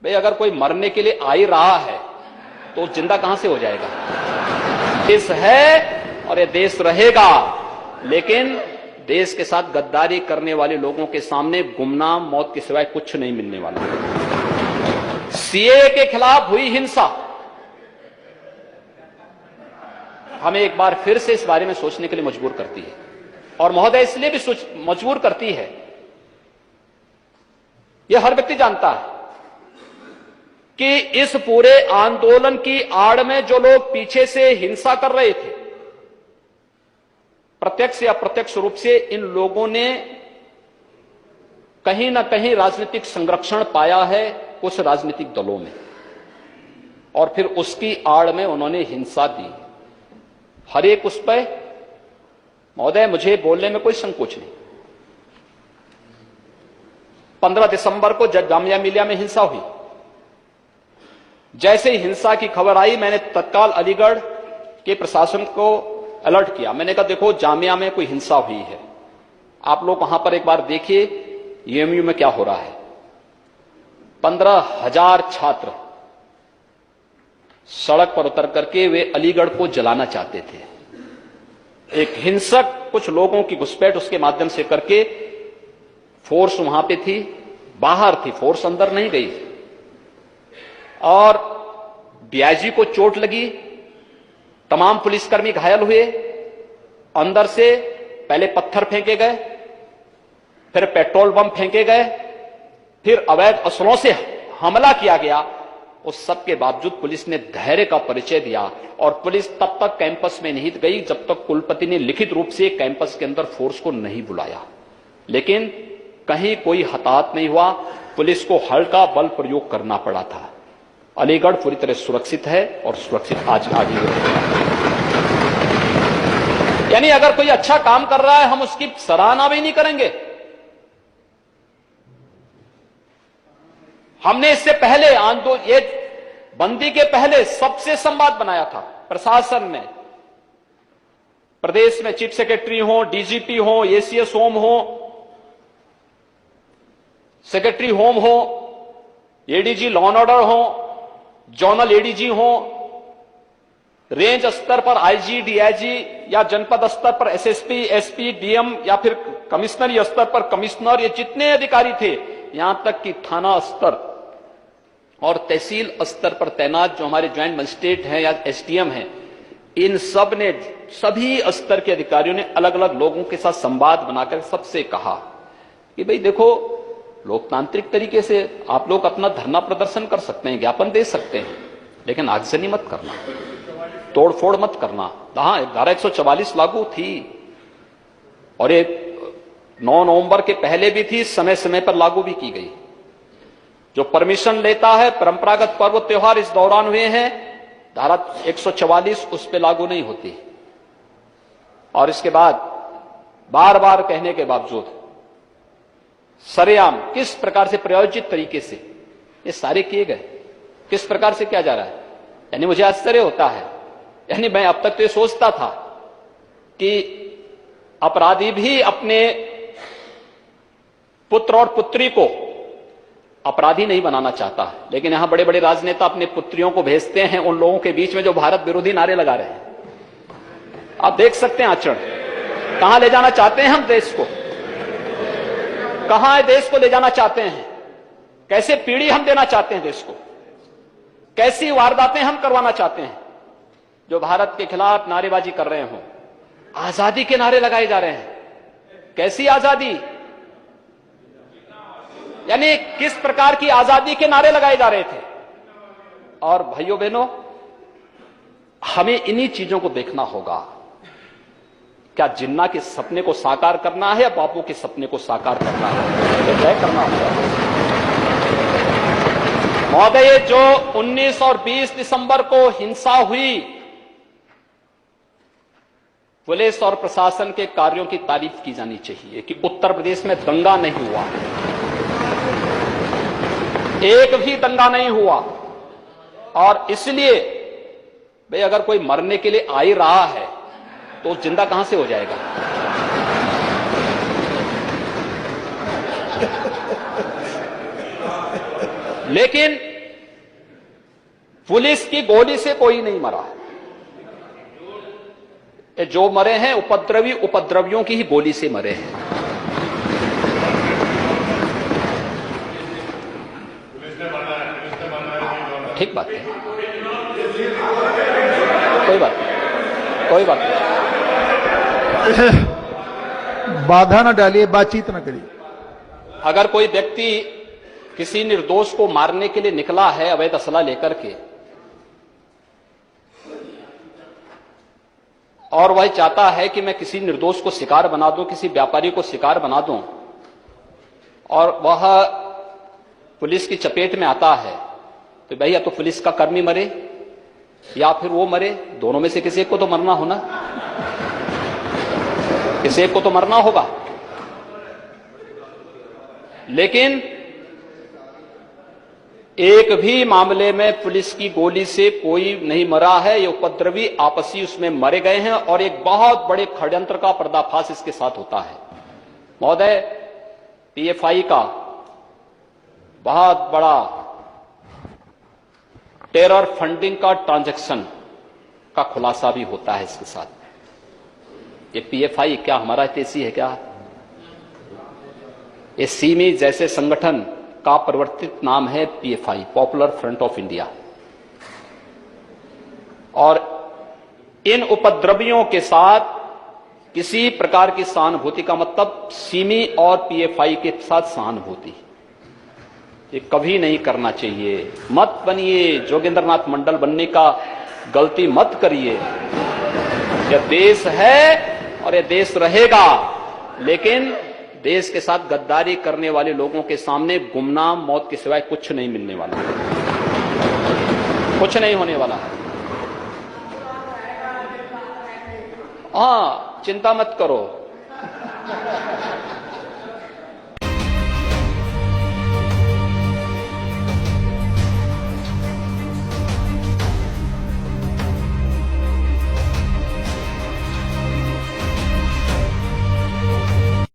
भाई अगर कोई मरने के लिए आ ही रहा है तो जिंदा कहां से हो जाएगा। देश है और ये देश रहेगा, लेकिन देश के साथ गद्दारी करने वाले लोगों के सामने गुमनाम मौत के सिवाय कुछ नहीं मिलने वाला। सीए के खिलाफ हुई हिंसा हमें एक बार फिर से इस बारे में सोचने के लिए मजबूर करती है, और महोदय इसलिए भी मजबूर करती है, यह हर व्यक्ति जानता है कि इस पूरे आंदोलन की आड़ में जो लोग पीछे से हिंसा कर रहे थे, प्रत्यक्ष या अप्रत्यक्ष रूप से इन लोगों ने कहीं ना कहीं राजनीतिक संरक्षण पाया है कुछ राजनीतिक दलों में, और फिर उसकी आड़ में उन्होंने हिंसा दी। हर एक उस पर महोदय मुझे बोलने में कोई संकोच नहीं। 15 दिसंबर को जब जामिया मिलिया में हिंसा हुई, जैसे ही हिंसा की खबर आई मैंने तत्काल अलीगढ़ के प्रशासन को अलर्ट किया। मैंने कहा देखो जामिया में कोई हिंसा हुई है, आप लोग वहां पर एक बार देखिए यूएमयू में क्या हो रहा है। 15,000 छात्र सड़क पर उतर करके वे अलीगढ़ को जलाना चाहते थे। एक हिंसक कुछ लोगों की घुसपैठ उसके माध्यम से करके फोर्स वहां पे थी, बाहर थी, फोर्स अंदर नहीं गई, और डीआईजी को चोट लगी, तमाम पुलिसकर्मी घायल हुए। अंदर से पहले पत्थर फेंके गए, फिर पेट्रोल बम फेंके गए, फिर अवैध असलों से हमला किया गया। उस सब के बावजूद पुलिस ने धैर्य का परिचय दिया, और पुलिस तब तक कैंपस में नहीं गई जब तक कुलपति ने लिखित रूप से कैंपस के अंदर फोर्स को नहीं बुलाया। लेकिन कहीं कोई हताहत नहीं हुआ, पुलिस को हल्का बल प्रयोग करना पड़ा था। अलीगढ़ पूरी तरह सुरक्षित है और सुरक्षित आज आगे रहेगा। यानी अगर कोई अच्छा काम कर रहा है हम उसकी सराहना भी नहीं करेंगे। हमने इससे पहले ये बंदी के पहले सबसे संवाद बनाया था प्रशासन में, प्रदेश में चीफ सेक्रेटरी हो, डीजीपी हो, एसीएस होम हो, सेक्रेटरी होम हो, एडीजी लॉ एंड ऑर्डर हो, जोनल एडीजी हो, रेंज स्तर पर आईजी, डीआईजी, या जनपद स्तर पर एसएसपी, एसपी, डीएम, या फिर कमिश्नरी स्तर पर कमिश्नर, ये जितने अधिकारी थे, यहां तक कि थाना स्तर और तहसील स्तर पर तैनात जो हमारे ज्वाइंट मजिस्ट्रेट हैं या एसडीएम हैं, इन सब ने, सभी स्तर के अधिकारियों ने अलग अलग लोगों के साथ संवाद बनाकर सबसे कहा कि भाई देखो लोकतांत्रिक तरीके से आप लोग अपना धरना प्रदर्शन कर सकते हैं, ज्ञापन दे सकते हैं, लेकिन आगजनी मत करना, तोड़फोड़ मत करना। हाँ, धारा 144 लागू थी, और ये 9 नवंबर के पहले भी थी, समय समय पर लागू भी की गई। जो परमिशन लेता है, परंपरागत पर्व त्योहार इस दौरान हुए हैं, धारा 144 उस पर लागू नहीं होती। और इसके बाद बार बार कहने के बावजूद सरेआम किस प्रकार से प्रायोजित तरीके से ये सारे किए गए, किस प्रकार से किया जा रहा है, यानी मुझे आश्चर्य होता है। यानी मैं अब तक तो ये सोचता था कि अपराधी भी अपने पुत्र और पुत्री को अपराधी नहीं बनाना चाहता है, लेकिन यहां बड़े बड़े राजनेता अपने पुत्रियों को भेजते हैं उन लोगों के बीच में जो भारत विरोधी नारे लगा रहे हैं। आप देख सकते हैं आचरण, कहां ले जाना चाहते हैं हम देश को, कहां देश को ले जाना चाहते हैं, कैसे पीढ़ी हम देना चाहते हैं देश को, कैसी वारदातें हम करवाना चाहते हैं। जो भारत के खिलाफ नारेबाजी कर रहे हो, आजादी के नारे लगाए जा रहे हैं, कैसी आजादी, यानी किस प्रकार की आजादी के नारे लगाए जा रहे थे। और भाइयों बहनों, हमें इन्हीं चीजों को देखना होगा। क्या जिन्ना के सपने को साकार करना है या बापू के सपने को साकार करना है, यह तय करना होगा। महोदय, जो 19 और 20 दिसंबर को हिंसा हुई, पुलिस और प्रशासन के कार्यों की तारीफ की जानी चाहिए कि उत्तर प्रदेश में दंगा नहीं हुआ, एक भी दंगा नहीं हुआ। और इसलिए भाई अगर कोई मरने के लिए आ ही रहा है तो जिंदा कहां से हो जाएगा। लेकिन पुलिस की गोली से कोई नहीं मरा है। ये जो मरे हैं उपद्रवी उपद्रवियों की ही गोली से मरे हैं। ठीक बात है, कोई बात नहीं, कोई बात नहीं। बाधा ना डालिए, बातचीत ना करिए। अगर कोई व्यक्ति किसी निर्दोष को मारने के लिए निकला है अवैध असला लेकर के, और वह चाहता है कि मैं किसी निर्दोष को शिकार बना दूं, किसी व्यापारी को शिकार बना दूं, और वह पुलिस की चपेट में आता है, तो भैया तो पुलिस का कर्मी मरे या फिर वो मरे, दोनों में से किसी एक को तो मरना होना, किसी एक को तो मरना होगा। लेकिन एक भी मामले में पुलिस की गोली से कोई नहीं मरा है। ये उपद्रवी आपसी उसमें मरे गए हैं और एक बहुत बड़े षड्यंत्र का पर्दाफाश इसके साथ होता है। महोदय, पीएफआई का बहुत बड़ा टेरर फंडिंग का ट्रांजैक्शन का खुलासा भी होता है इसके साथ। ये पीएफआई क्या हमारा हितैषी है क्या? ये सीमी जैसे संगठन का परिवर्तित नाम है PFI, popular front of India. और इन उपद्रवियों के साथ किसी प्रकार की सहानुभूति का मतलब सीमी और पीएफआई के साथ सहानुभूति, ये कभी नहीं करना चाहिए। मत बनिए जोगेंद्रनाथ मंडल बनने का गलती मत करिए। यह देश है और यह देश रहेगा, लेकिन देश के साथ गद्दारी करने वाले लोगों के सामने गुमनाम मौत के सिवाय कुछ नहीं मिलने वाला है, कुछ नहीं होने वाला है। हाँ, चिंता मत करो।